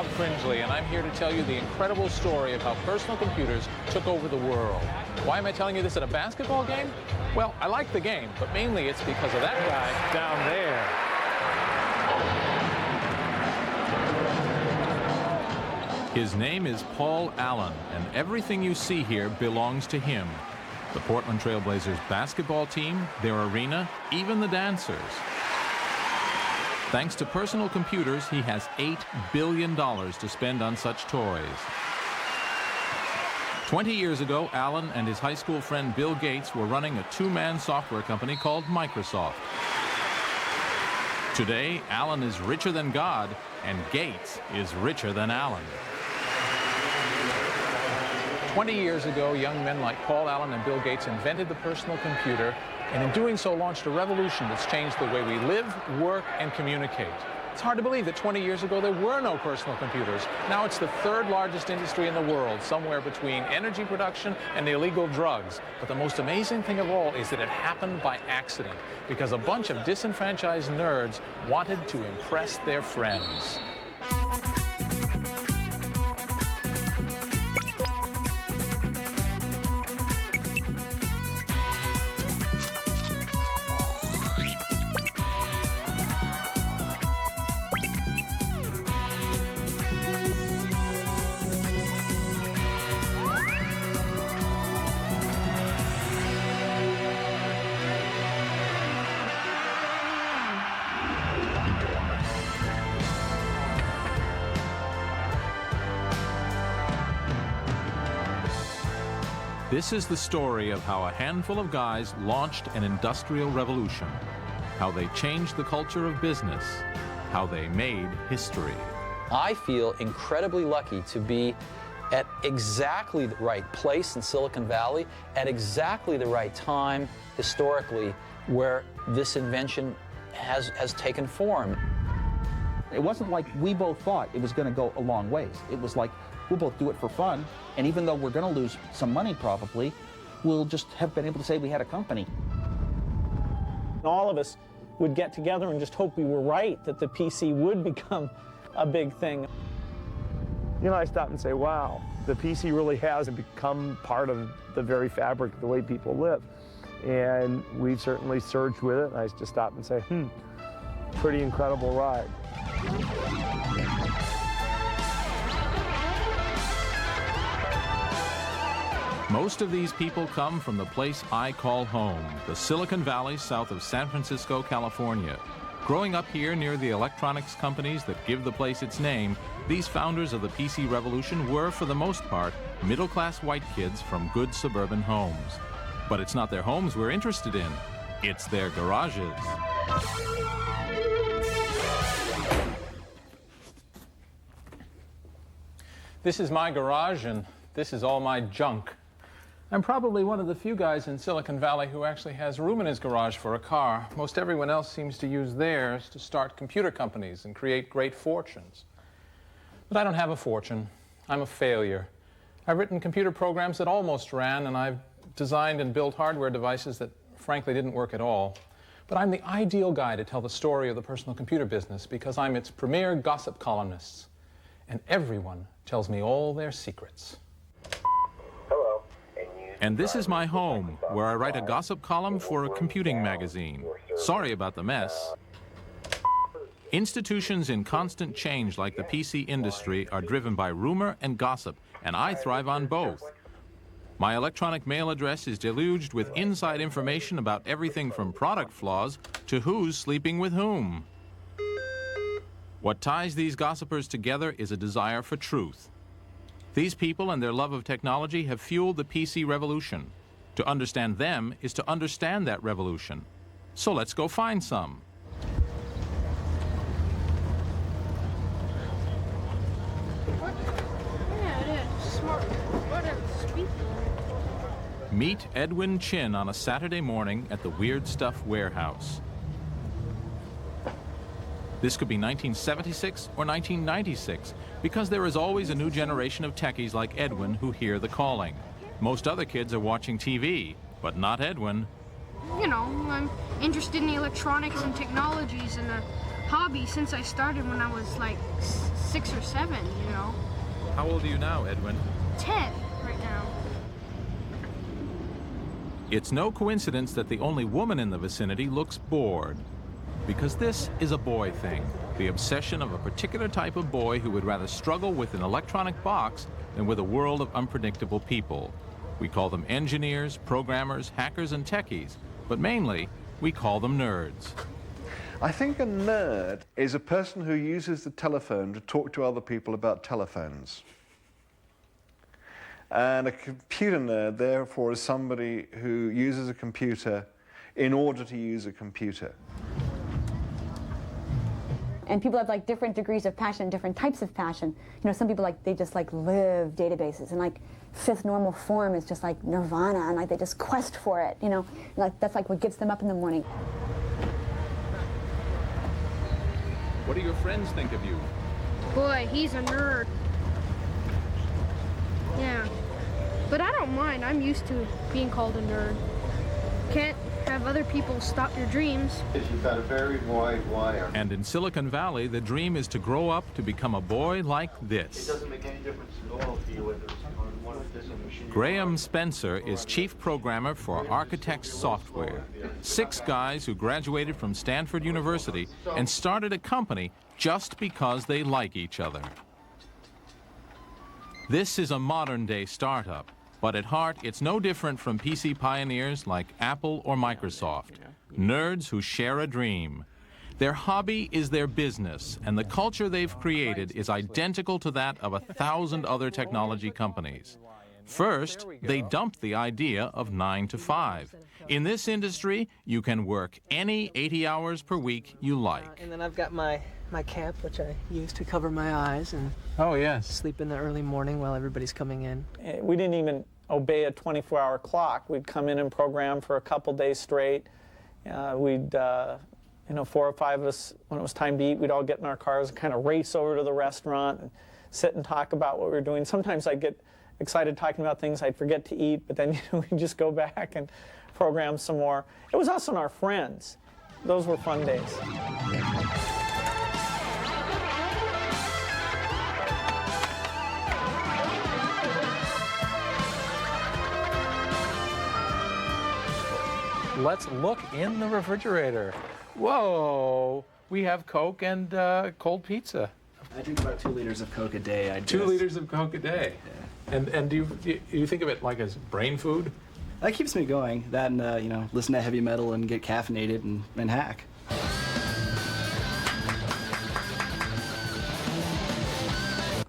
Bob Fringley, and I'm here to tell you the incredible story of how personal computers took over the world. Why am I telling you this at a basketball game? Well, I like the game, but mainly it's because of that guy down there. His name is Paul Allen, and everything you see here belongs to him. The Portland Trail Blazers basketball team, their arena, even the dancers. Thanks to personal computers, he has $8 billion to spend on such toys. 20 years ago, Allen and his high school friend Bill Gates were running a two-man software company called Microsoft. Today, Allen is richer than God, and Gates is richer than Allen. 20 years ago, young men like Paul Allen and Bill Gates invented the personal computer, and in doing so launched a revolution that's changed the way we live, work, and communicate. It's hard to believe that 20 years ago there were no personal computers. Now it's the third largest industry in the world, somewhere between energy production and illegal drugs. But the most amazing thing of all is that it happened by accident, because a bunch of disenfranchised nerds wanted to impress their friends. This is the story of how a handful of guys launched an industrial revolution, how they changed the culture of business, how they made history. I feel incredibly lucky to be at exactly the right place in Silicon Valley, at exactly the right time historically, where this invention has taken form. It wasn't like we both thought it was going to go a long ways. It was like, we'll both do it for fun, and even though we're going to lose some money probably, we'll just have been able to say we had a company. All of us would get together and just hope we were right, that the PC would become a big thing. You know, I stop and say, wow, the PC really has become part of the very fabric of the way people live. And we've certainly surged with it, and I just stop and say, pretty incredible ride. Most of these people come from the place I call home, the Silicon Valley south of San Francisco, California. Growing up here near the electronics companies that give the place its name, these founders of the PC revolution were, for the most part, middle-class white kids from good suburban homes. But it's not their homes we're interested in, it's their garages. This is my garage, and this is all my junk. I'm probably one of the few guys in Silicon Valley who actually has room in his garage for a car. Most everyone else seems to use theirs to start computer companies and create great fortunes. But I don't have a fortune. I'm a failure. I've written computer programs that almost ran, and I've designed and built hardware devices that frankly didn't work at all. But I'm the ideal guy to tell the story of the personal computer business because I'm its premier gossip columnist. And everyone tells me all their secrets. And this is my home, where I write a gossip column for a computing magazine. Sorry about the mess. Institutions in constant change like the PC industry are driven by rumor and gossip, and I thrive on both. My electronic mail address is deluged with inside information about everything from product flaws to who's sleeping with whom. What ties these gossipers together is a desire for truth. These people and their love of technology have fueled the PC revolution. To understand them is to understand that revolution. So let's go find some. Meet Edwin Chin on a Saturday morning at the Weird Stuff Warehouse. This could be 1976 or 1996, because there is always a new generation of techies like Edwin who hear the calling. Most other kids are watching TV, but not Edwin. You know, I'm interested in the electronics and technologies, and hobby since I started when I was like 6 or 7, you know. How old are you now, Edwin? 10 right now. It's no coincidence that the only woman in the vicinity looks bored. Because this is a boy thing, the obsession of a particular type of boy who would rather struggle with an electronic box than with a world of unpredictable people. We call them engineers, programmers, hackers, and techies, but mainly, we call them nerds. I think a nerd is a person who uses the telephone to talk to other people about telephones. And a computer nerd, therefore, is somebody who uses a computer in order to use a computer. And people have like different degrees of passion, different types of passion. You know, some people like, they just like live databases, and like fifth normal form is just like nirvana, and like they just quest for it, you know. Like that's like what gets them up in the morning. What do your friends think of you? Boy, he's a nerd. Yeah, but I don't mind. I'm used to being called a nerd. Can't have other people stop your dreams. You've got a very wide wire. And in Silicon Valley, the dream is to grow up to become a boy like this. It doesn't make any difference at all to you whether it's on one of this machine. Graham Spencer is chief programmer for Architects Software. 6 guys who graduated from Stanford University and started a company just because they like each other. This is a modern-day startup, but at heart, it's no different from PC pioneers like Apple or Microsoft. Nerds who share a dream. Their hobby is their business, and the culture they've created is identical to that of 1,000 other technology companies. First, they dumped the idea of 9 to 5. In this industry, you can work any 80 hours per week you like. And then I've got my cap, which I use to cover my eyes and sleep in the early morning while everybody's coming in. We didn't even obey a 24-hour clock. We'd come in and program for a couple days straight. We'd, you know, 4 or 5 of us, when it was time to eat, we'd all get in our cars and kind of race over to the restaurant and sit and talk about what we were doing. Sometimes I'd get excited talking about things I'd forget to eat, but then, you know, we'd just go back and program some more. It was us and our friends. Those were fun days. Let's look in the refrigerator. Whoa, we have Coke and cold pizza. I drink about 2 liters of Coke a day. 2 liters of Coke a day. Yeah. And do you think of it like as brain food? That keeps me going. That and, you know, listen to heavy metal and get caffeinated and hack.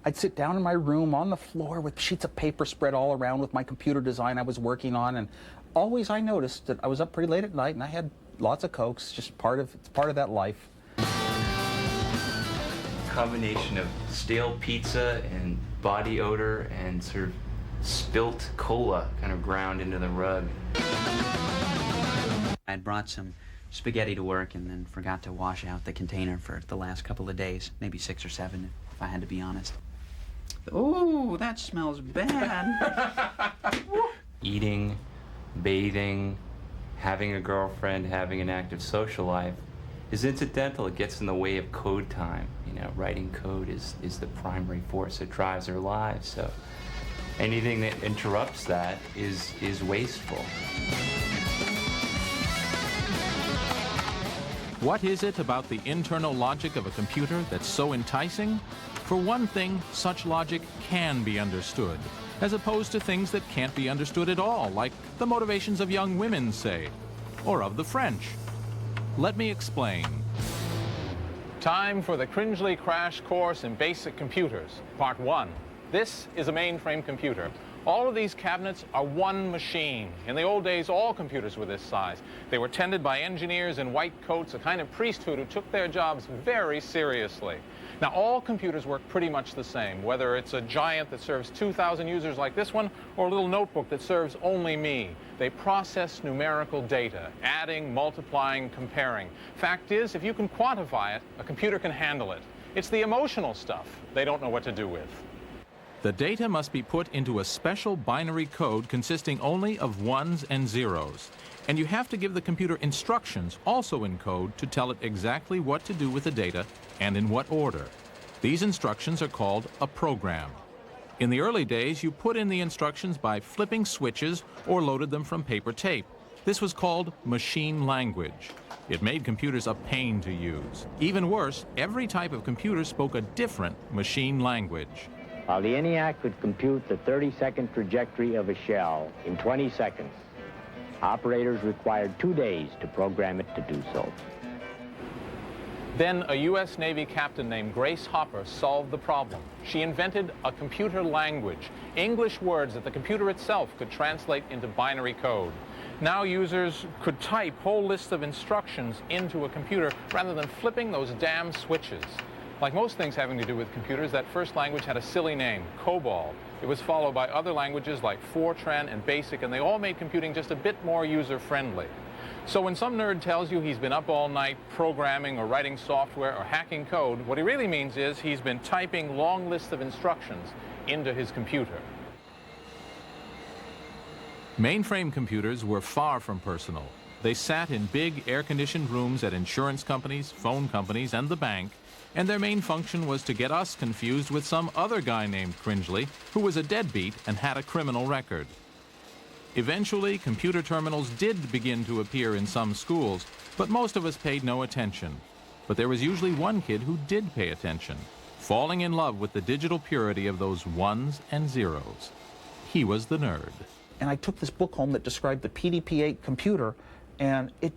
I'd sit down in my room on the floor with sheets of paper spread all around with my computer design I was working on, and always I noticed that I was up pretty late at night and I had lots of Cokes, just it's part of that life. Combination of stale pizza and body odor and sort of spilt cola kind of ground into the rug. I'd brought some spaghetti to work and then forgot to wash out the container for the last couple of days, maybe 6 or 7 if I had to be honest. Oh, that smells bad. Eating, bathing, having a girlfriend, having an active social life is incidental. It gets in the way of code time. You know, writing code is the primary force that drives our lives. So anything that interrupts that is wasteful. What is it about the internal logic of a computer that's so enticing? For one thing, such logic can be understood, as opposed to things that can't be understood at all, like the motivations of young women, say, or of the French. Let me explain. Time for the Cringely Crash Course in Basic Computers, Part 1. This is a mainframe computer. All of these cabinets are one machine. In the old days, all computers were this size. They were tended by engineers in white coats, a kind of priesthood who took their jobs very seriously. Now, all computers work pretty much the same, whether it's a giant that serves 2,000 users like this one, or a little notebook that serves only me. They process numerical data, adding, multiplying, comparing. Fact is, if you can quantify it, a computer can handle it. It's the emotional stuff they don't know what to do with. The data must be put into a special binary code consisting only of ones and zeros. And you have to give the computer instructions, also in code, to tell it exactly what to do with the data and in what order. These instructions are called a program. In the early days, you put in the instructions by flipping switches or loaded them from paper tape. This was called machine language. It made computers a pain to use. Even worse, every type of computer spoke a different machine language. While the ENIAC could compute the 30-second trajectory of a shell in 20 seconds, operators required 2 days to program it to do so. Then a U.S. Navy captain named Grace Hopper solved the problem. She invented a computer language, English words that the computer itself could translate into binary code. Now users could type whole lists of instructions into a computer rather than flipping those damn switches. Like most things having to do with computers, that first language had a silly name, COBOL. It was followed by other languages like Fortran and BASIC, and they all made computing just a bit more user-friendly. So when some nerd tells you he's been up all night programming or writing software or hacking code, what he really means is he's been typing long lists of instructions into his computer. Mainframe computers were far from personal. They sat in big air-conditioned rooms at insurance companies, phone companies, and the bank, and their main function was to get us confused with some other guy named Cringely, who was a deadbeat and had a criminal record. Eventually, computer terminals did begin to appear in some schools, but most of us paid no attention. But there was usually one kid who did pay attention, falling in love with the digital purity of those ones and zeros. He was the nerd. And I took this book home that described the PDP-8 computer, and it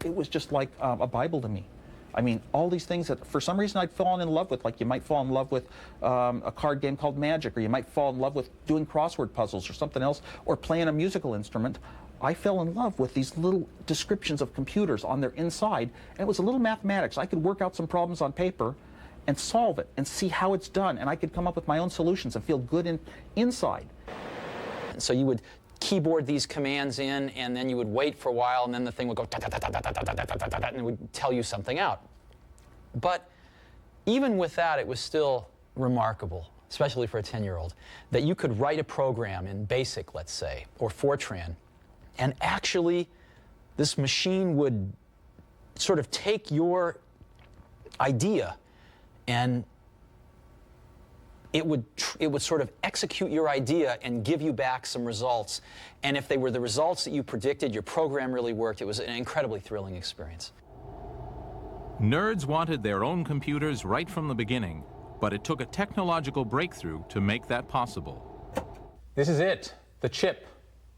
was just like a Bible to me. I mean, all these things that for some reason I'd fallen in love with, like you might fall in love with a card game called Magic, or you might fall in love with doing crossword puzzles or something else, or playing a musical instrument. I fell in love with these little descriptions of computers on their inside, and it was a little mathematics. I could work out some problems on paper and solve it and see how it's done, and I could come up with my own solutions and feel good inside. So you would keyboard these commands in, and then you would wait for a while, and then the thing would go and it would tell you something out. But even with that, it was still remarkable, especially for a 10-year-old, that you could write a program in BASIC, let's say, or Fortran, and actually this machine would sort of take your idea and it would sort of execute your idea and give you back some results. And if they were the results that you predicted, your program really worked. It was an incredibly thrilling experience. Nerds wanted their own computers right from the beginning, but it took a technological breakthrough to make that possible. This is it, the chip,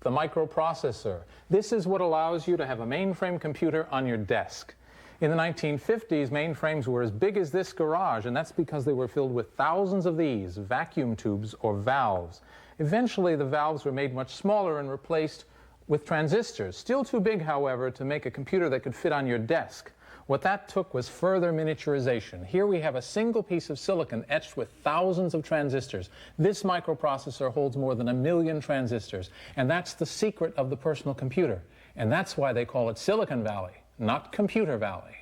the microprocessor. This is what allows you to have a mainframe computer on your desk. In the 1950s, mainframes were as big as this garage, and that's because they were filled with thousands of these vacuum tubes or valves. Eventually, the valves were made much smaller and replaced with transistors. Still too big, however, to make a computer that could fit on your desk. What that took was further miniaturization. Here we have a single piece of silicon etched with thousands of transistors. This microprocessor holds more than 1 million transistors, and that's the secret of the personal computer. And that's why they call it Silicon Valley, not Computer Valley.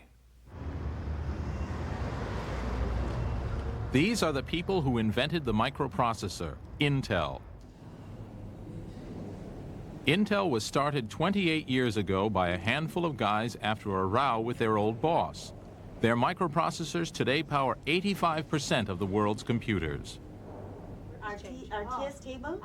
These are the people who invented the microprocessor, Intel. Intel was started 28 years ago by a handful of guys after a row with their old boss. Their microprocessors today power 85% of the world's computers. RTS table?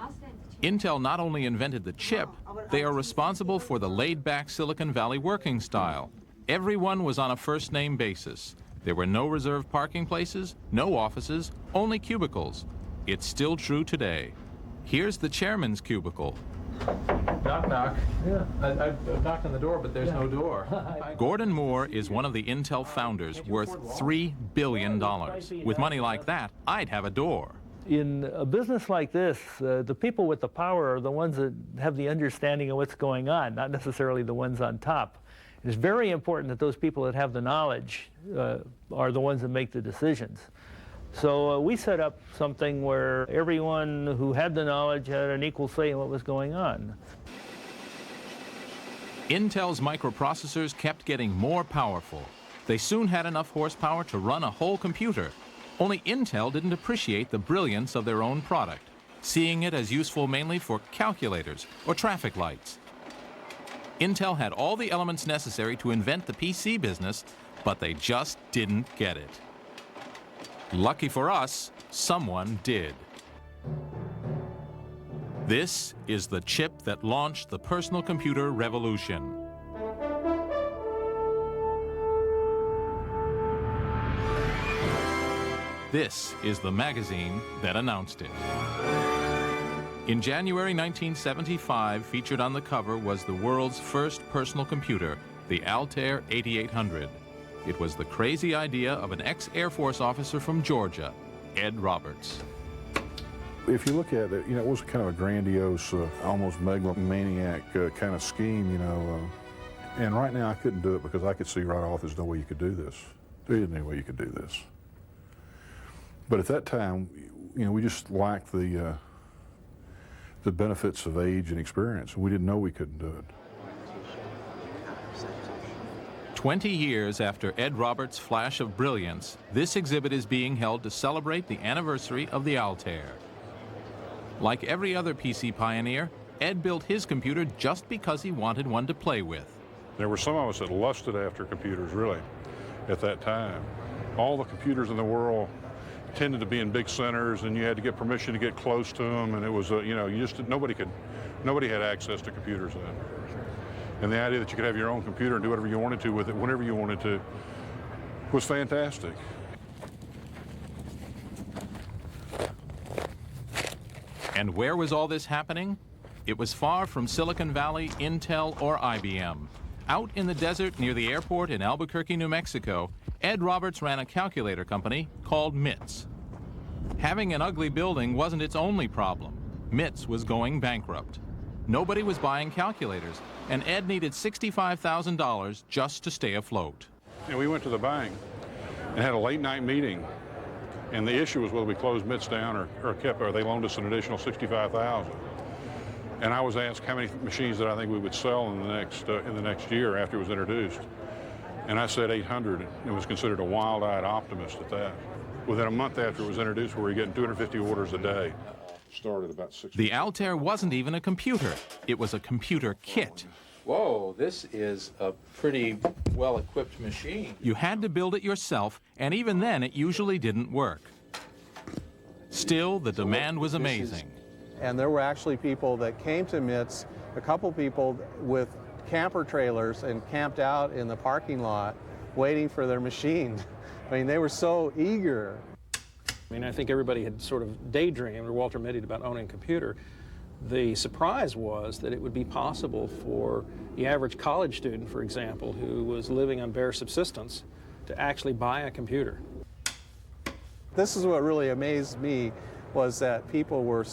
Intel not only invented the chip, they are responsible for the laid-back Silicon Valley working style. Everyone was on a first-name basis. There were no reserved parking places, no offices, only cubicles. It's still true today. Here's the chairman's cubicle. Knock, knock. Yeah, I've knocked on the door, but there's no door. Gordon Moore is one of the Intel founders, worth $3 billion. With money like that, I'd have a door. In a business like this, the people with the power are the ones that have the understanding of what's going on, not necessarily the ones on top. It's very important that those people that have the knowledge are the ones that make the decisions. So we set up something where everyone who had the knowledge had an equal say in what was going on. Intel's microprocessors kept getting more powerful. They soon had enough horsepower to run a whole computer. Only Intel didn't appreciate the brilliance of their own product, seeing it as useful mainly for calculators or traffic lights. Intel had all the elements necessary to invent the PC business, but they just didn't get it. Lucky for us, someone did. This is the chip that launched the personal computer revolution. This is the magazine that announced it. In January 1975, featured on the cover was the world's first personal computer, the Altair 8800. It was the crazy idea of an ex-Air Force officer from Georgia, Ed Roberts. If you look at it, it was kind of a grandiose, almost megalomaniac kind of scheme, And right now I couldn't do it because I could see right off there's no way you could do this. There isn't any way you could do this. But at that time, we just lacked the benefits of age and experience. We didn't know we couldn't do it. 20 years after Ed Roberts' flash of brilliance, this exhibit is being held to celebrate the anniversary of the Altair. Like every other PC pioneer, Ed built his computer just because he wanted one to play with. There were some of us that lusted after computers, really, at that time. All the computers in the world tended to be in big centers, and you had to get permission to get close to them, and it was, nobody had access to computers then. And the idea that you could have your own computer and do whatever you wanted to with it, whenever you wanted to, was fantastic. And where was all this happening? It was far from Silicon Valley, Intel, or IBM. Out in the desert near the airport in Albuquerque, New Mexico, Ed Roberts ran a calculator company called MITS. Having an ugly building wasn't its only problem. MITS was going bankrupt. Nobody was buying calculators, and Ed needed $65,000 just to stay afloat. And we went to the bank and had a late night meeting, and the issue was whether we closed MITS down or they loaned us an additional $65,000. And I was asked how many machines that I think we would sell in the next year after it was introduced. And I said 800, and was considered a wild-eyed optimist at that. Within a month after it was introduced, we were getting 250 orders a day. Started about 6. The Altair wasn't even a computer. It was a computer kit. Whoa, this is a pretty well-equipped machine. You had to build it yourself, and even then it usually didn't work. Still, the demand was amazing. And there were actually people that came to MITS, a couple people with camper trailers, and camped out in the parking lot waiting for their machine. I mean, they were so eager. I mean, I think everybody had sort of daydreamed, or Walter Mitty, about owning a computer. The surprise was that it would be possible for the average college student, for example, who was living on bare subsistence, to actually buy a computer. This is what really amazed me, was that people were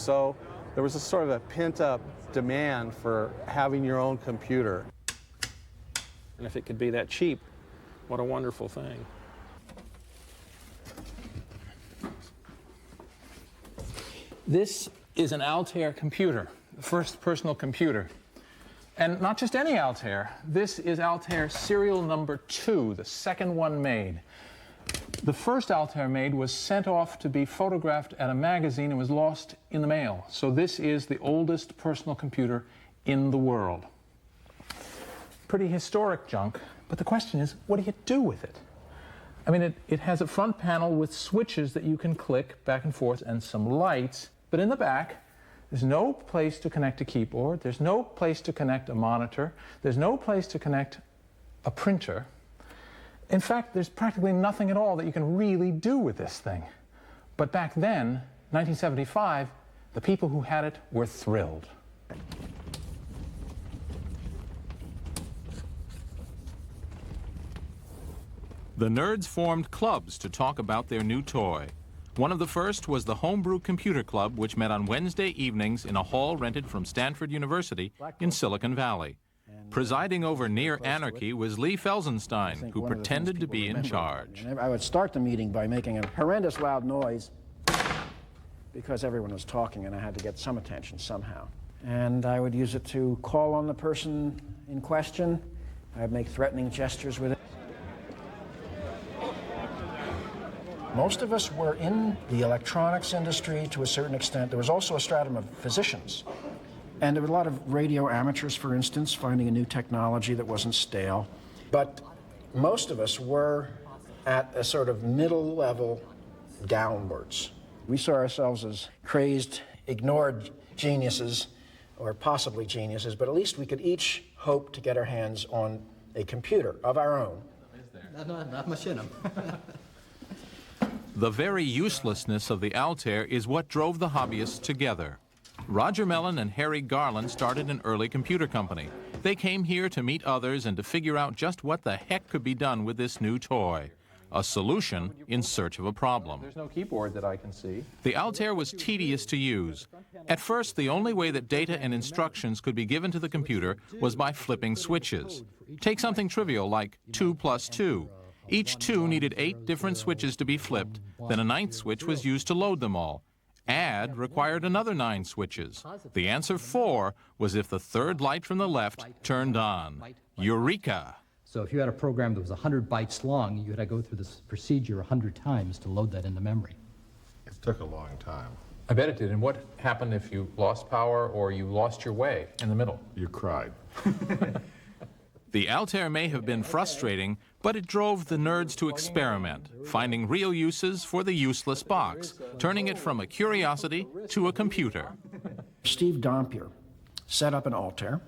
there was a sort of a pent-up demand for having your own computer. And if it could be that cheap, what a wonderful thing. This is an Altair computer, the first personal computer. And not just any Altair. This is Altair serial number 2, the second one made. The first Altair made was sent off to be photographed at a magazine and was lost in the mail. So this is the oldest personal computer in the world. Pretty historic junk, but the question is, what do you do with it? I mean, it has a front panel with switches that you can click back and forth and some lights, but in the back, there's no place to connect a keyboard, there's no place to connect a monitor, there's no place to connect a printer. In fact, there's practically nothing at all that you can really do with this thing. But back then, 1975, the people who had it were thrilled. The nerds formed clubs to talk about their new toy. One of the first was the Homebrew Computer Club, which met on Wednesday evenings in a hall rented from Stanford University in Silicon Valley. Presiding over near anarchy was Lee Felsenstein, who pretended to be in charge. I would start the meeting by making a horrendous loud noise because everyone was talking and I had to get some attention somehow. And I would use it to call on the person in question. I'd make threatening gestures with it. Most of us were in the electronics industry to a certain extent. There was also a stratum of physicians. And there were a lot of radio amateurs, for instance, finding a new technology that wasn't stale. But most of us were at a sort of middle level downwards. We saw ourselves as crazed, ignored geniuses, or possibly geniuses, but at least we could each hope to get our hands on a computer of our own. Not much in them. The very uselessness of the Altair is what drove the hobbyists together. Roger Mellon and Harry Garland started an early computer company. They came here to meet others and to figure out just what the heck could be done with this new toy. A solution in search of a problem. There's no keyboard that I can see. The Altair was tedious to use. At first, the only way that data and instructions could be given to the computer was by flipping switches. Take something trivial like 2 plus 2. Each 2 needed 8 different switches to be flipped, then a 9th switch was used to load them all. Add required another 9 switches. The answer 4 was if the third light from the left turned on. Eureka! So if you had a program that was 100 bytes long, you had to go through this procedure 100 times to load that into memory. It took a long time. I bet it did. And what happened if you lost power or you lost your way in the middle? You cried. The Altair may have been frustrating, but it drove the nerds to experiment, finding real uses for the useless box, turning it from a curiosity to a computer. Steve Dampier set up an Altair,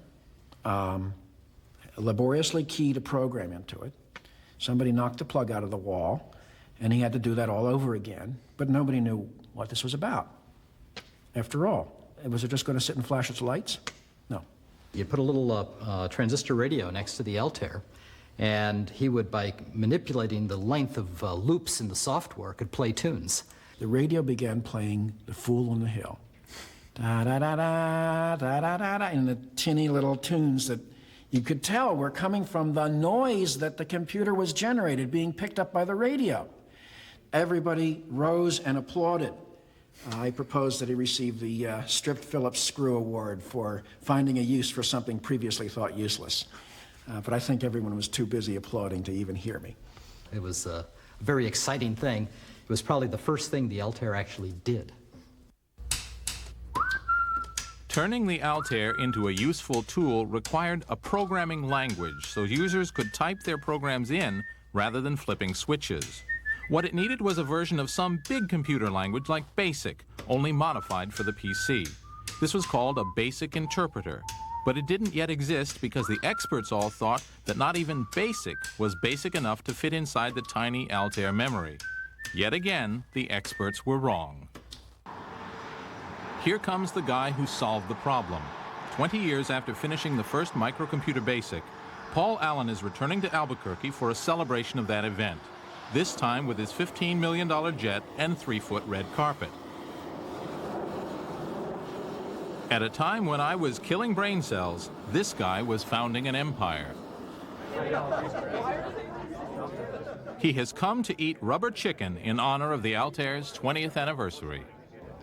laboriously keyed a program into it. Somebody knocked the plug out of the wall, and he had to do that all over again, but nobody knew what this was about. After all, was it just going to sit and flash its lights? No. You put a little transistor radio next to the Altair, and he would, by manipulating the length of loops in the software, could play tunes. The radio began playing The Fool on the Hill. Da-da-da-da, da-da-da-da, in the tinny little tunes that you could tell were coming from the noise that the computer was generated, being picked up by the radio. Everybody rose and applauded. I proposed that he receive the Stripped Phillips Screw Award for finding a use for something previously thought useless. But I think everyone was too busy applauding to even hear me. It was a very exciting thing. It was probably the first thing the Altair actually did. Turning the Altair into a useful tool required a programming language so users could type their programs in rather than flipping switches. What it needed was a version of some big computer language like BASIC, only modified for the PC. This was called a basic interpreter, but it didn't yet exist because the experts all thought that not even BASIC was basic enough to fit inside the tiny Altair memory. Yet again, the experts were wrong. Here comes the guy who solved the problem. 20 years after finishing the first microcomputer BASIC, Paul Allen is returning to Albuquerque for a celebration of that event, this time with his $15 million jet and 3-foot red carpet. At a time when I was killing brain cells, this guy was founding an empire. He has come to eat rubber chicken in honor of the Altair's 20th anniversary.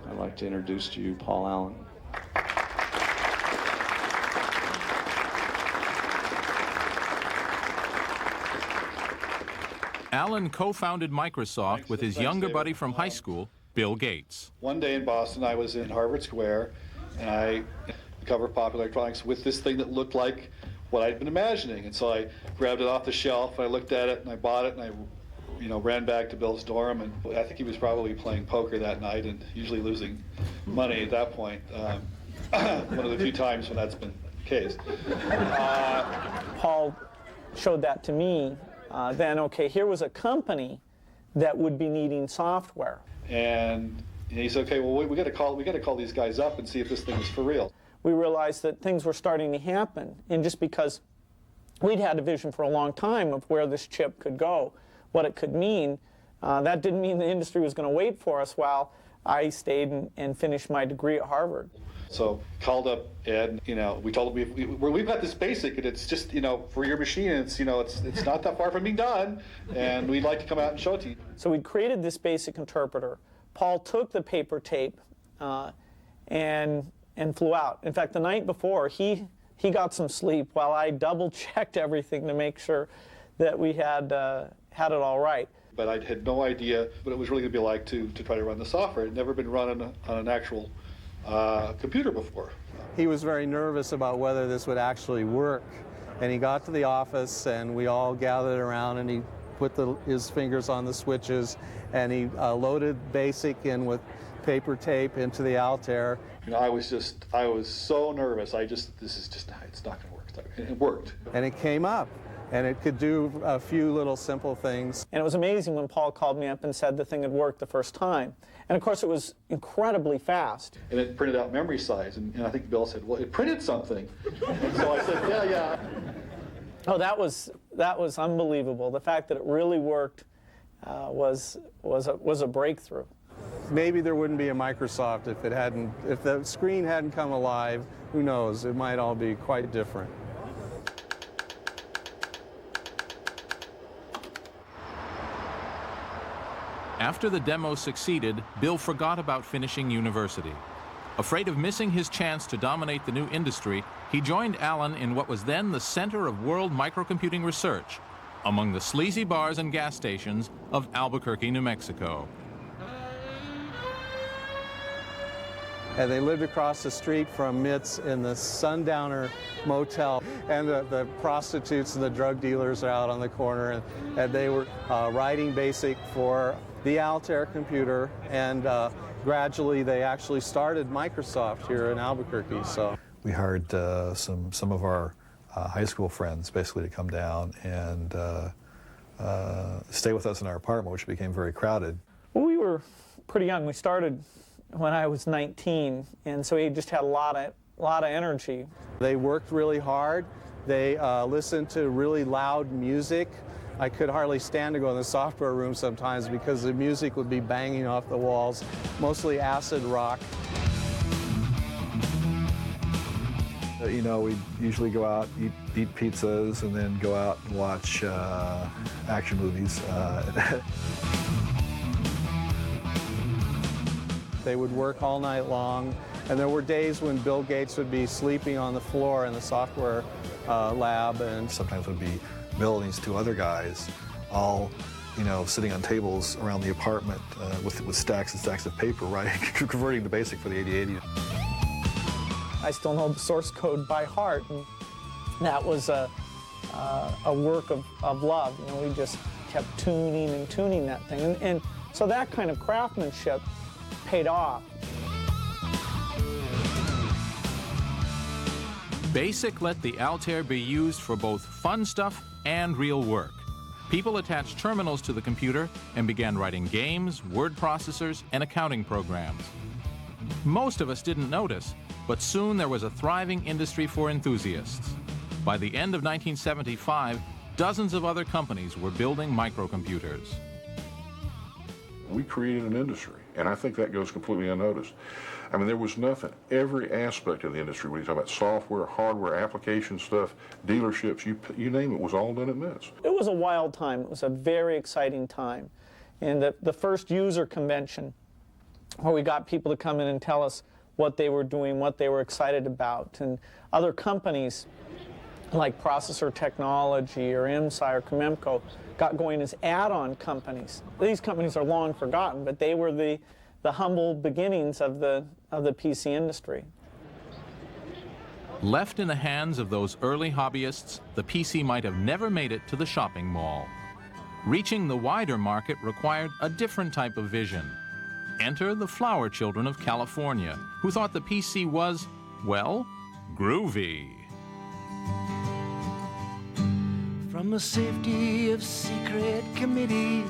I'd like to introduce to you Paul Allen. Allen co-founded Microsoft with his younger buddy from high school, Bill Gates. One day in Boston, I was in Harvard Square, and I covered Popular Electronics with this thing that looked like what I'd been imagining. And so I grabbed it off the shelf, I looked at it, and I bought it, and I ran back to Bill's dorm, and I think he was probably playing poker that night and usually losing money at that point. One of the few times when that's been the case. Paul showed that to me. Then, okay, here was a company that would be needing software. And he said, okay, well, we got to call these guys up and see if this thing is for real. We realized that things were starting to happen, and just because we'd had a vision for a long time of where this chip could go, what it could mean, that didn't mean the industry was going to wait for us while I stayed and finished my degree at Harvard. So called up Ed, we told him we've got this BASIC, and it's just, for your machine, it's not that far from being done, and we'd like to come out and show it to you. So we created this BASIC interpreter. Paul took the paper tape and flew out. In fact, the night before, he got some sleep while I double-checked everything to make sure that we had it all right. but I had no idea what it was really going to be like to try to run the software. It had never been run on an actual computer before. He was very nervous about whether this would actually work. And he got to the office, and we all gathered around, and he put his fingers on the switches, and he loaded BASIC in with paper tape into the Altair. You know, I was so nervous. It's not going to work. And it worked. And it came up, and it could do a few little simple things. And it was amazing when Paul called me up and said the thing had worked the first time. And of course, it was incredibly fast. And it printed out memory size, and I think Bill said, well, it printed something. And so I said, yeah. Oh, that was unbelievable. The fact that it really worked was a breakthrough. Maybe there wouldn't be a Microsoft if the screen hadn't come alive. Who knows? It might all be quite different. After the demo succeeded, Bill forgot about finishing university. Afraid of missing his chance to dominate the new industry, he joined Alan in what was then the center of world microcomputing research, among the sleazy bars and gas stations of Albuquerque, New Mexico. And they lived across the street from MITS in the Sundowner Motel. And the prostitutes and the drug dealers are out on the corner. And they were writing BASIC for the Altair computer. And gradually, they actually started Microsoft here in Albuquerque. So we hired some of our high school friends basically to come down and stay with us in our apartment, which became very crowded. Well, we were pretty young. We started when I was 19, and so he just had a lot of energy. They worked really hard. They listened to really loud music. I could hardly stand to go in the software room sometimes because the music would be banging off the walls, mostly acid rock. You know, we usually go out, eat pizzas, and then go out and watch action movies. They would work all night long, and there were days when Bill Gates would be sleeping on the floor in the software lab. And sometimes it would be Bill and these two other guys all, you know, sitting on tables around the apartment with stacks and stacks of paper, writing, converting to BASIC for the 8080. I still know the source code by heart, and that was a work of love. You know, we just kept tuning and tuning that thing, and so that kind of craftsmanship paid off. BASIC let the Altair be used for both fun stuff and real work. People attached terminals to the computer and began writing games, word processors, and accounting programs. Most of us didn't notice, but soon there was a thriving industry for enthusiasts. By the end of 1975, dozens of other companies were building microcomputers. We created an industry, and I think that goes completely unnoticed. I mean, there was nothing. Every aspect of the industry, when you talk about software, hardware, application stuff, dealerships, you name it, was all done at MITS. It was a wild time. It was a very exciting time. And the first user convention, where we got people to come in and tell us what they were doing, what they were excited about. And other companies like Processor Technology or IMSI or Comemco got going as add-on companies. These companies are long forgotten, but they were the humble beginnings of the PC industry. Left in the hands of those early hobbyists, the PC might have never made it to the shopping mall. Reaching the wider market required a different type of vision. Enter the flower children of California, who thought the PC was, well, groovy. From the safety of secret committees,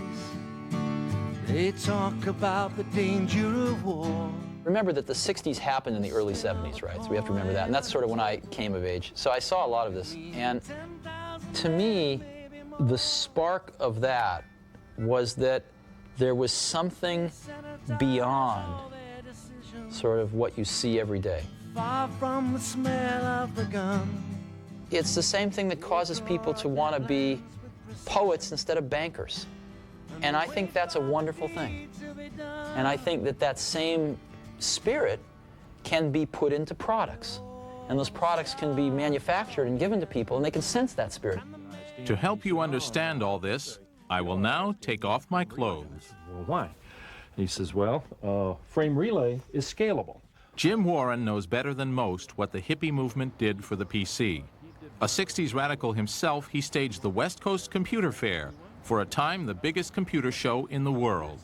they talk about the danger of war. Remember that the 60s happened in the early 70s, right? So we have to remember that. And that's sort of when I came of age. So I saw a lot of this. And to me, the spark of that was that there was something beyond sort of what you see every day. Far from the smell of the gun. It's the same thing that causes people to want to be poets instead of bankers. And I think that's a wonderful thing. And I think that that same spirit can be put into products. And those products can be manufactured and given to people, and they can sense that spirit. To help you understand all this, I will now take off my clothes. Well, why? He says, well, frame relay is scalable. Jim Warren knows better than most what the hippie movement did for the PC. A 60s radical himself, he staged the West Coast Computer Fair, for a time the biggest computer show in the world.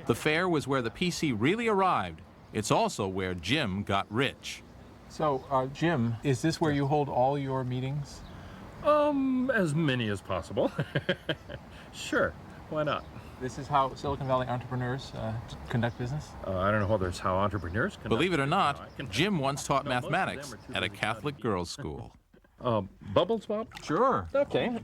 The fair was where the PC really arrived. It's also where Jim got rich. So, Jim, is this where you hold all your meetings? As many as possible. Sure, why not? This is how Silicon Valley entrepreneurs conduct business? I don't know whether it's how entrepreneurs conduct. Believe it or not, Jim once taught mathematics at a Catholic girls' school. Bubbles, Bob? Sure. Okay.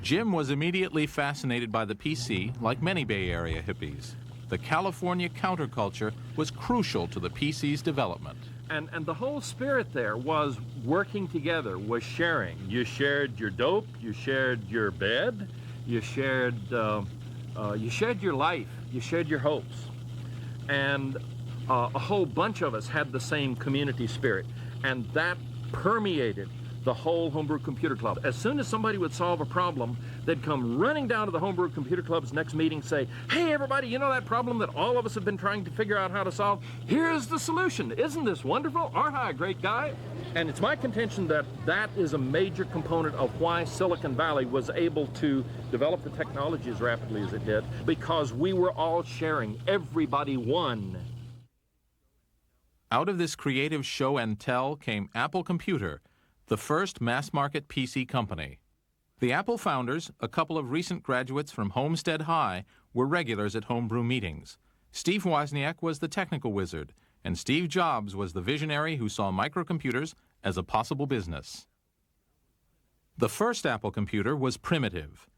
Jim was immediately fascinated by the PC, like many Bay Area hippies. The California counterculture was crucial to the PC's development. And the whole spirit there was working together, was sharing. You shared your dope, you shared your bed, you shared your life, you shared your hopes. And a whole bunch of us had the same community spirit, and that permeated the whole Homebrew Computer Club. As soon as somebody would solve a problem, they'd come running down to the Homebrew Computer Club's next meeting, say, hey everybody, you know that problem that all of us have been trying to figure out how to solve? Here's the solution. Isn't this wonderful? Aren't I a great guy? And it's my contention that that is a major component of why Silicon Valley was able to develop the technology as rapidly as it did, because we were all sharing. Everybody won. Out of this creative show and tell came Apple Computer, the first mass-market PC company. The Apple founders, a couple of recent graduates from Homestead High, were regulars at homebrew meetings. Steve Wozniak was the technical wizard, and Steve Jobs was the visionary who saw microcomputers as a possible business. The first Apple computer was primitive.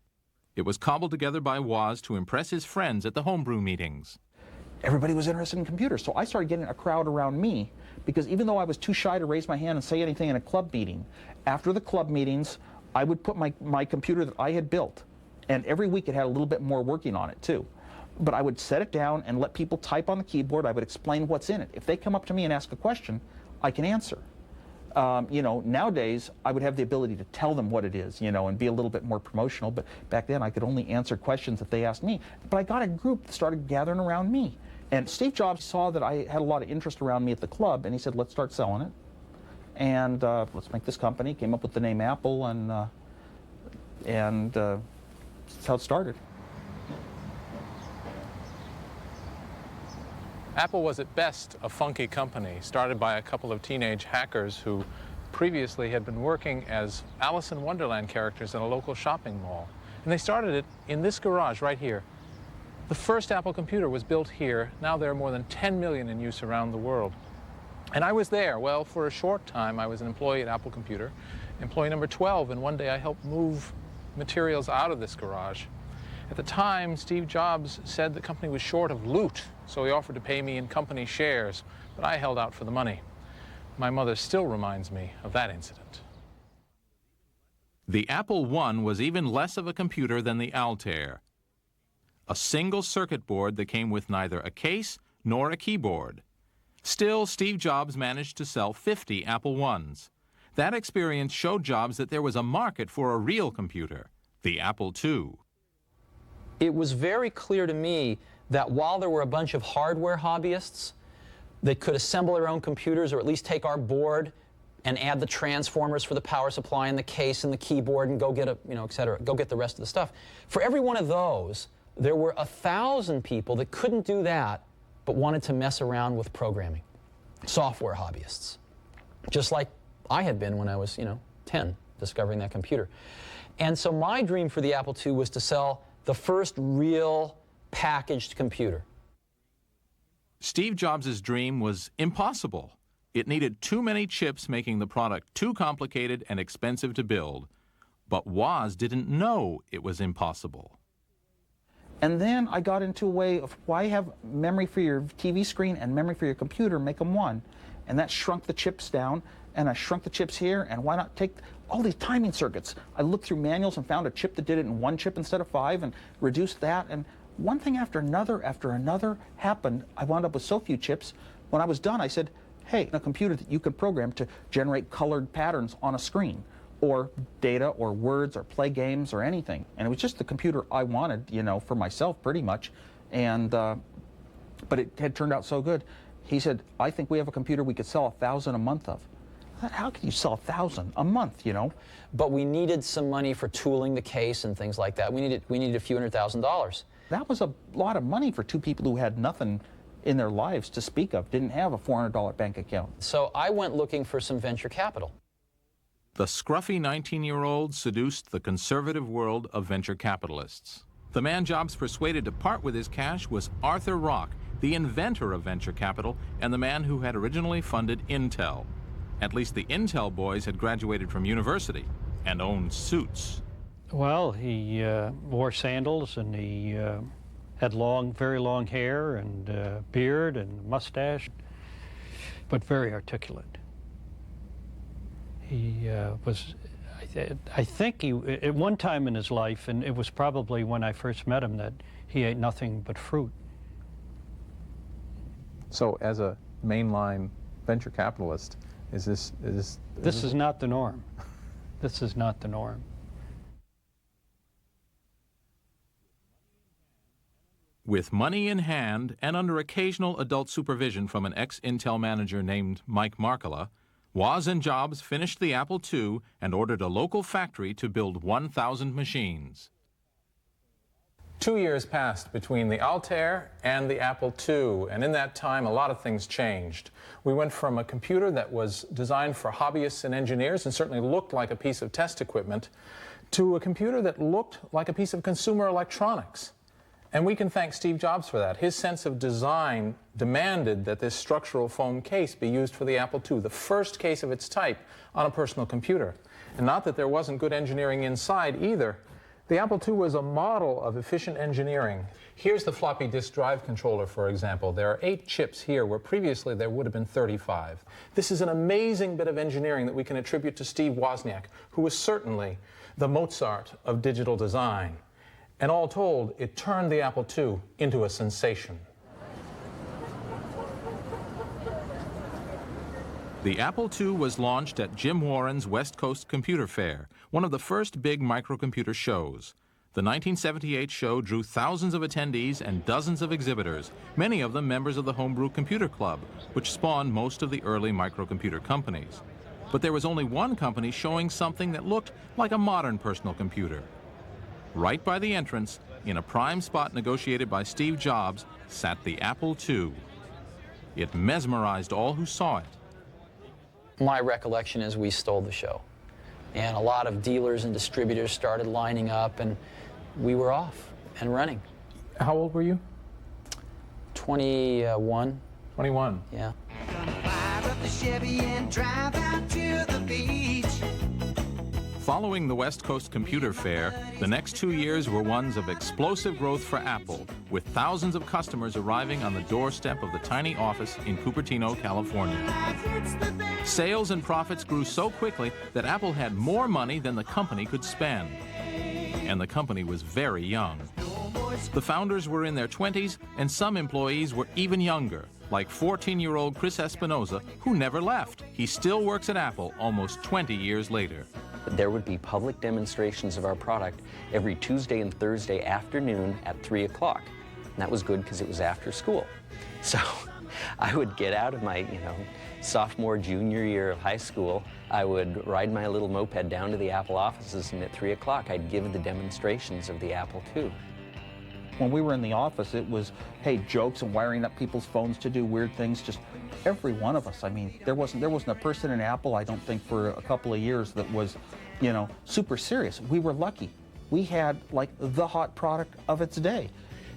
It was cobbled together by Woz to impress his friends at the homebrew meetings. Everybody was interested in computers, so I started getting a crowd around me, because even though I was too shy to raise my hand and say anything in a club meeting, after the club meetings, I would put my computer that I had built, and every week it had a little bit more working on it too. But I would set it down and let people type on the keyboard. I would explain what's in it. If they come up to me and ask a question, I can answer. You know, nowadays I would have the ability to tell them what it is, you know, and be a little bit more promotional, but back then I could only answer questions that they asked me. But I got a group that started gathering around me. And Steve Jobs saw that I had a lot of interest around me at the club, and he said, let's start selling it. And let's make this company. Came up with the name Apple, and that's how it started. Apple was at best a funky company, started by a couple of teenage hackers who previously had been working as Alice in Wonderland characters in a local shopping mall. And they started it in this garage right here. The first Apple computer was built here. Now there are more than 10 million in use around the world. And I was there. Well, for a short time, I was an employee at Apple Computer, employee number 12, and one day I helped move materials out of this garage. At the time, Steve Jobs said the company was short of loot, so he offered to pay me in company shares, but I held out for the money. My mother still reminds me of that incident. The Apple I was even less of a computer than the Altair. A single circuit board that came with neither a case nor a keyboard. Still, Steve Jobs managed to sell 50 Apple I's. That experience showed Jobs that there was a market for a real computer, the Apple II. It was very clear to me that while there were a bunch of hardware hobbyists that could assemble their own computers, or at least take our board and add the transformers for the power supply and the case and the keyboard and go get a, you know, et cetera, go get the rest of the stuff. For every one of those, there were 1,000 people that couldn't do that but wanted to mess around with programming. Software hobbyists. Just like I had been when I was, 10, discovering that computer. And so my dream for the Apple II was to sell the first real packaged computer. Steve Jobs' dream was impossible. It needed too many chips, making the product too complicated and expensive to build. But Woz didn't know it was impossible. And then I got into a way of why have memory for your TV screen and memory for your computer, make them one. And that shrunk the chips down, and I shrunk the chips here, and why not take all these timing circuits? I looked through manuals and found a chip that did it in 1 chip instead of 5 and reduced that, and one thing after another happened. I wound up with so few chips. When I was done, I said, hey, a computer that you could program to generate colored patterns on a screen, or data or words or play games or anything. And it was just the computer I wanted, you know, for myself pretty much. And but it had turned out so good. He said, I think we have a computer we could sell 1,000 a month of. How can you sell 1,000 a month, you know? But we needed some money for tooling the case and things like that. We needed a few $100,000. That was a lot of money for two people who had nothing in their lives to speak of, didn't have a $400 bank account. So I went looking for some venture capital. The scruffy 19-year-old seduced the conservative world of venture capitalists. The man Jobs persuaded to part with his cash was Arthur Rock, the inventor of venture capital and the man who had originally funded Intel. At least the Intel boys had graduated from university and owned suits. Well, he wore sandals, and he had very long hair and beard and mustache, but very articulate. He was, I think he, at one time in his life, and it was probably when I first met him, that he ate nothing but fruit. So as a mainline venture capitalist, this is not the norm. This is not the norm. With money in hand and under occasional adult supervision from an ex-Intel manager named Mike Markkula, Woz and Jobs finished the Apple II and ordered a local factory to build 1,000 machines. 2 years passed between the Altair and the Apple II, and in that time a lot of things changed. We went from a computer that was designed for hobbyists and engineers and certainly looked like a piece of test equipment to a computer that looked like a piece of consumer electronics. And we can thank Steve Jobs for that. His sense of design demanded that this structural foam case be used for the Apple II, the first case of its type on a personal computer. And not that there wasn't good engineering inside either. The Apple II was a model of efficient engineering. Here's the floppy disk drive controller, for example. There are 8 chips here where previously there would have been 35. This is an amazing bit of engineering that we can attribute to Steve Wozniak, who was certainly the Mozart of digital design. And all told, it turned the Apple II into a sensation. The Apple II was launched at Jim Warren's West Coast Computer Fair, one of the first big microcomputer shows. The 1978 show drew thousands of attendees and dozens of exhibitors, many of them members of the Homebrew Computer Club, which spawned most of the early microcomputer companies. But there was only one company showing something that looked like a modern personal computer. Right by the entrance, in a prime spot negotiated by Steve Jobs, sat the Apple II. It mesmerized all who saw it. My recollection is we stole the show. And a lot of dealers and distributors started lining up, and we were off and running. How old were you? 21. 21? Yeah. Fire up the Chevy and drive out to the beach. Following the West Coast Computer Fair, the next 2 years were ones of explosive growth for Apple, with thousands of customers arriving on the doorstep of the tiny office in Cupertino, California. Sales and profits grew so quickly that Apple had more money than the company could spend. And the company was very young. The founders were in their 20s, and some employees were even younger, like 14-year-old Chris Espinoza, who never left. He still works at Apple almost 20 years later. There would be public demonstrations of our product every Tuesday and Thursday afternoon at 3 o'clock. And that was good because it was after school. So I would get out of my, sophomore, junior year of high school. I would ride my little moped down to the Apple offices, and at 3 o'clock I'd give the demonstrations of the Apple II. When we were in the office, it was, hey, jokes and wiring up people's phones to do weird things, just every one of us. I mean, there wasn't a person in Apple, I don't think, for a couple of years that was, super serious. We were lucky. We had, like, the hot product of its day.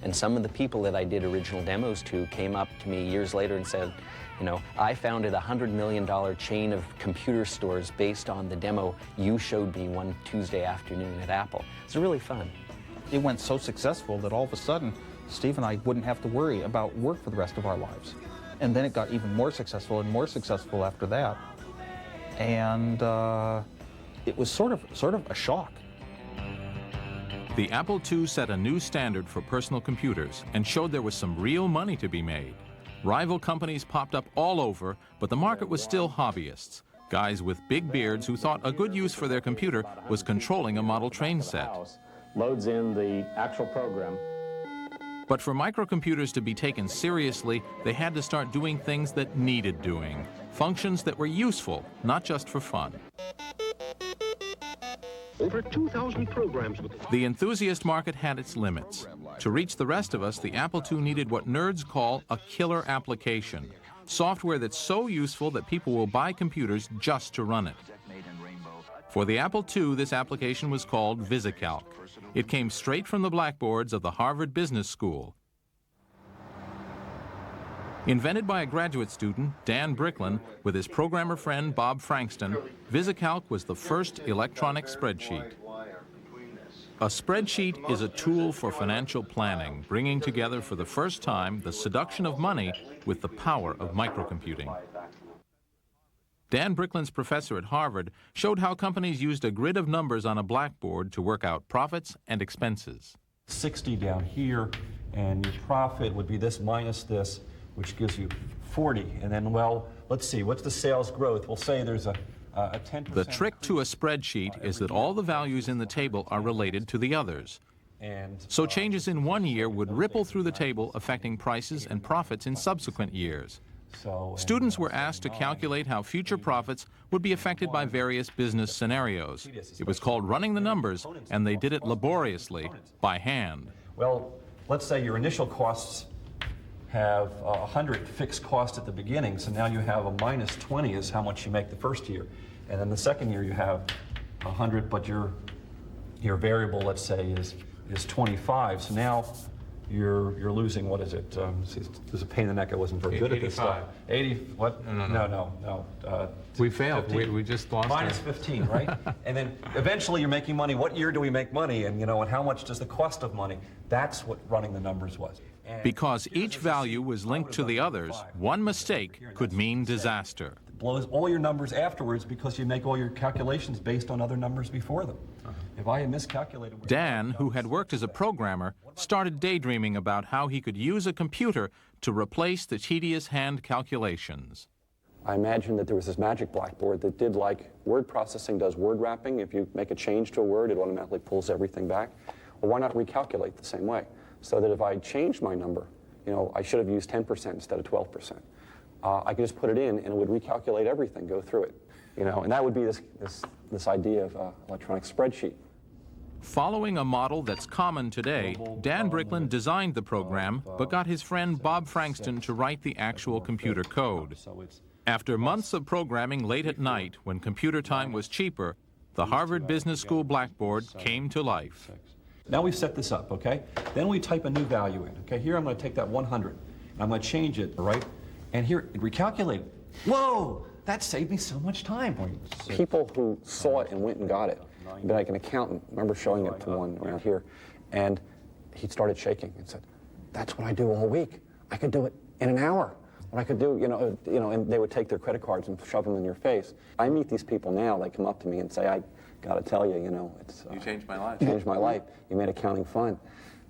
And some of the people that I did original demos to came up to me years later and said, I founded a $100 million chain of computer stores based on the demo you showed me one Tuesday afternoon at Apple. It's really fun. It went so successful that all of a sudden, Steve and I wouldn't have to worry about work for the rest of our lives. And then it got even more successful and more successful after that. And it was sort of a shock. The Apple II set a new standard for personal computers and showed there was some real money to be made. Rival companies popped up all over, but the market was still hobbyists. Guys with big beards who thought a good use for their computer was controlling a model train set. Loads in the actual program. But for microcomputers to be taken seriously, they had to start doing things that needed doing. Functions that were useful, not just for fun. Over 2,000 programs with The enthusiast market had its limits. To reach the rest of us, the Apple II needed what nerds call a killer application. Software that's so useful that people will buy computers just to run it. For the Apple II, this application was called VisiCalc. It came straight from the blackboards of the Harvard Business School. Invented by a graduate student, Dan Bricklin, with his programmer friend Bob Frankston, VisiCalc was the first electronic spreadsheet. A spreadsheet is a tool for financial planning, bringing together for the first time the seduction of money with the power of microcomputing. Dan Bricklin's professor at Harvard showed how companies used a grid of numbers on a blackboard to work out profits and expenses. 60 down here, and your profit would be this minus this, which gives you 40. And then, well, let's see, what's the sales growth? We'll say there's a 10%. The trick to a spreadsheet is that all the values in the table are related to the others. So changes in one year would ripple through the table, affecting prices and profits in subsequent years. Students were asked to calculate how future profits would be affected by various business scenarios. It was called running the numbers, and they did it laboriously, by hand. Well, let's say your initial costs have 100 fixed cost at the beginning, so now you have a minus 20 is how much you make the first year. And then the second year you have 100, but your variable, let's say, is 25. So now you're losing, what is it? There's a pain in the neck. I wasn't very good at this stuff. 80, what? No. We failed. 15. We just lost. Minus 15, right? And then eventually you're making money. What year do we make money? And, and how much does the cost of money? That's what running the numbers was. Because each value was linked to the others, one mistake could mean disaster. It blows all your numbers afterwards because you make all your calculations based on other numbers before them. If I had miscalculated... Dan, who had worked as a programmer, started daydreaming about how he could use a computer to replace the tedious hand calculations. I imagined that there was this magic blackboard that did like word processing does word wrapping. If you make a change to a word, it automatically pulls everything back. Well, why not recalculate the same way? So that if I changed my number, I should have used 10% instead of 12%. I could just put it in and it would recalculate everything, go through it. And that would be this idea of electronic spreadsheet. Following a model that's common today, Dan Bricklin designed the program, but got his friend Bob Frankston to write the actual computer code. After months of programming late at night, when computer time was cheaper, the Harvard Business School blackboard came to life. Now we've set this up, okay? Then we type a new value in, okay? Here I'm going to take that 100, and I'm going to change it, right? And here, it recalculated. Whoa! That saved me so much time. People who saw it and went and got it, like an accountant, I remember showing it to one around here, and he started shaking and said, that's what I do all week. I could do it in an hour. What I could do, and they would take their credit cards and shove them in your face. I meet these people now, they come up to me and say, I gotta tell you, it's... you changed my life. Changed my life. You made accounting fun.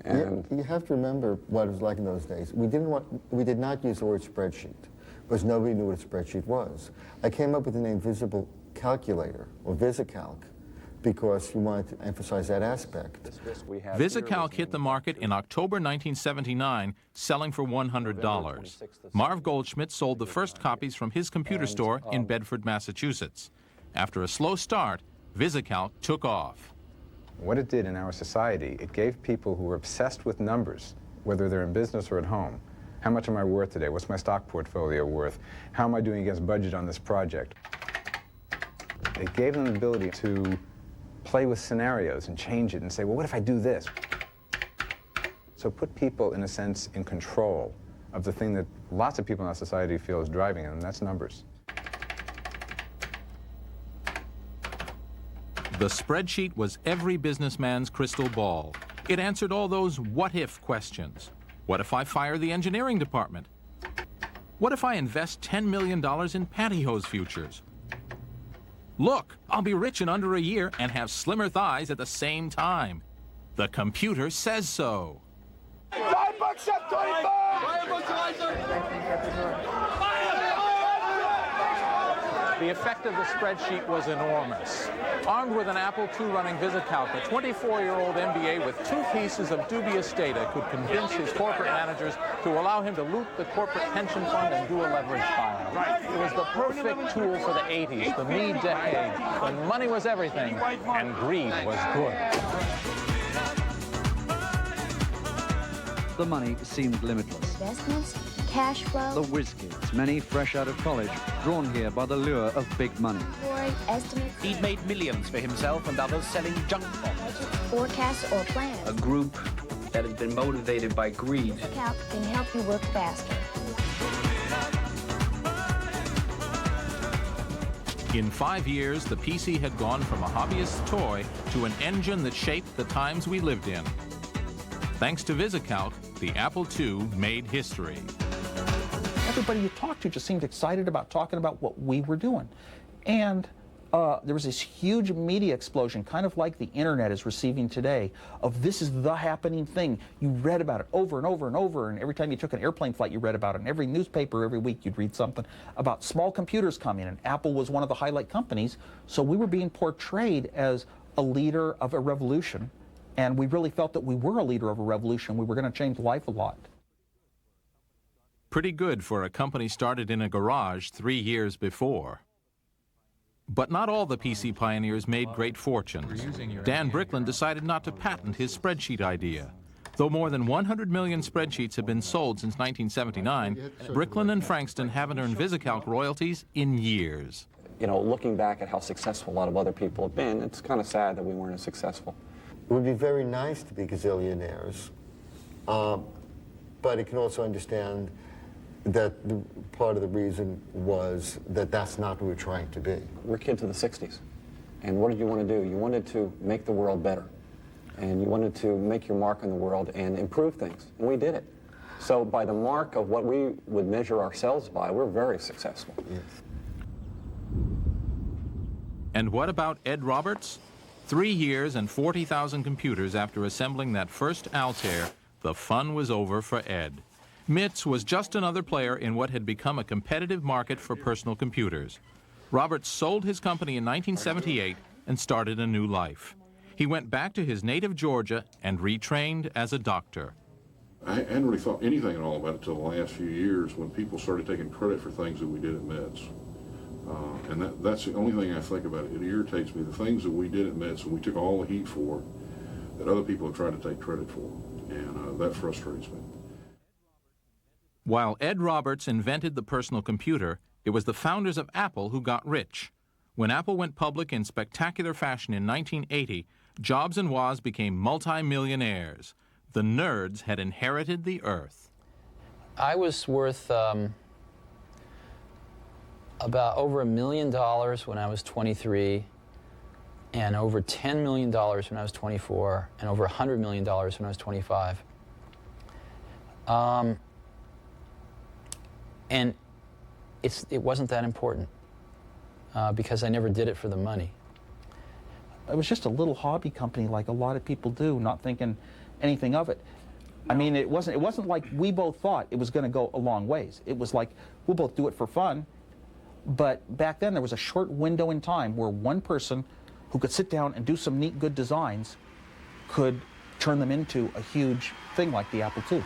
And you have to remember what it was like in those days. We did not use the word spreadsheet, because nobody knew what a spreadsheet was. I came up with the name Visible Calculator, or VisiCalc, because we wanted to emphasize that aspect. VisiCalc hit the market in October 1979, selling for $100. Marv Goldschmidt sold the first copies from his computer store in Bedford, Massachusetts. After a slow start, VisiCalc took off. What it did in our society, it gave people who were obsessed with numbers, whether they're in business or at home, how much am I worth today? What's my stock portfolio worth? How am I doing against budget on this project? It gave them the ability to play with scenarios and change it and say, well, what if I do this? So put people, in a sense, in control of the thing that lots of people in our society feel is driving them, and that's numbers. The spreadsheet was every businessman's crystal ball. It answered all those what-if questions. What if I fire the engineering department? What if I invest $10 million in pantyhose futures? Look, I'll be rich in under a year and have slimmer thighs at the same time. The computer says so. $5 up, 25! the effect of the spreadsheet was enormous. Armed with an Apple II running VisiCalc, a 24-year-old MBA with 2 pieces of dubious data could convince his corporate managers to allow him to loot the corporate pension fund and do a leverage file. It was the perfect tool for the 80s, the me decade, when money was everything and greed was good. The money seemed limitless. Investments, cash flow. The whiz kids, many fresh out of college, drawn here by the lure of big money. Estimates. He'd made millions for himself and others selling junk bonds. Forecasts or plans. A group that had been motivated by greed. Calc can help you work faster. In 5 years, the PC had gone from a hobbyist's toy to an engine that shaped the times we lived in. Thanks to VisiCalc, the Apple II made history. Everybody you talked to just seemed excited about talking about what we were doing. And there was this huge media explosion, kind of like the internet is receiving today, of this is the happening thing. You read about it over and over and over, and every time you took an airplane flight, you read about it. And every newspaper, every week, you'd read something about small computers coming, and Apple was one of the highlight companies. So we were being portrayed as a leader of a revolution, and we really felt that we were a leader of a revolution. We were going to change life a lot. Pretty good for a company started in a garage 3 years before. But not all the PC pioneers made great fortunes. Dan Bricklin decided not to patent his spreadsheet idea. Though more than 100 million spreadsheets have been sold since 1979, Bricklin and Frankston haven't earned VisiCalc royalties in years. You know, looking back at how successful a lot of other people have been, it's kind of sad that we weren't as successful. It would be very nice to be gazillionaires, but it can also understand that part of the reason was that that's not what we're trying to be. We're kids of the 60s. And what did you want to do? You wanted to make the world better. And you wanted to make your mark in the world and improve things. And we did it. So by the mark of what we would measure ourselves by, we're very successful. Yes. And what about Ed Roberts? 3 years and 40,000 computers after assembling that first Altair, the fun was over for Ed. MITS was just another player in what had become a competitive market for personal computers. Roberts sold his company in 1978 and started a new life. He went back to his native Georgia and retrained as a doctor. I hadn't really thought anything at all about it until the last few years when people started taking credit for things that we did at MITS. And that's the only thing I think about it. It irritates me, the things that we did at MITS and we took all the heat for, that other people have tried to take credit for. And that frustrates me. While Ed Roberts invented the personal computer, it was the founders of Apple who got rich. When Apple went public in spectacular fashion in 1980, Jobs and Woz became multi-millionaires. The nerds had inherited the earth. I was worth about over $1 million when I was 23, and over $10 million when I was 24, and over $100 million when I was 25. And it wasn't that important because I never did it for the money. It was just a little hobby company like a lot of people do, not thinking anything of it. I mean, it wasn't like we both thought it was going to go a long ways. It was like, we'll both do it for fun. But back then, there was a short window in time where one person who could sit down and do some neat, good designs could turn them into a huge thing like the Apple II.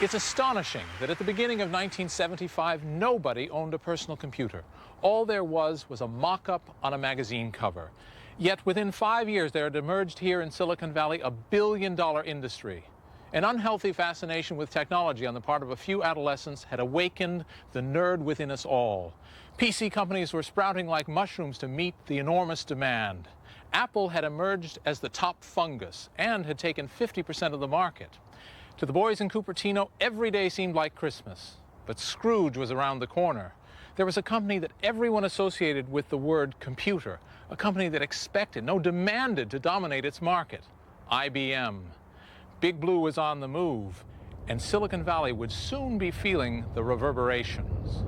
It's astonishing that at the beginning of 1975, nobody owned a personal computer. All there was a mock-up on a magazine cover. Yet within 5 years, there had emerged here in Silicon Valley a billion-dollar industry. An unhealthy fascination with technology on the part of a few adolescents had awakened the nerd within us all. PC companies were sprouting like mushrooms to meet the enormous demand. Apple had emerged as the top fungus and had taken 50% of the market. To the boys in Cupertino, every day seemed like Christmas. But Scrooge was around the corner. There was a company that everyone associated with the word computer, a company that expected, no, demanded to dominate its market, IBM. Big Blue was on the move, and Silicon Valley would soon be feeling the reverberations.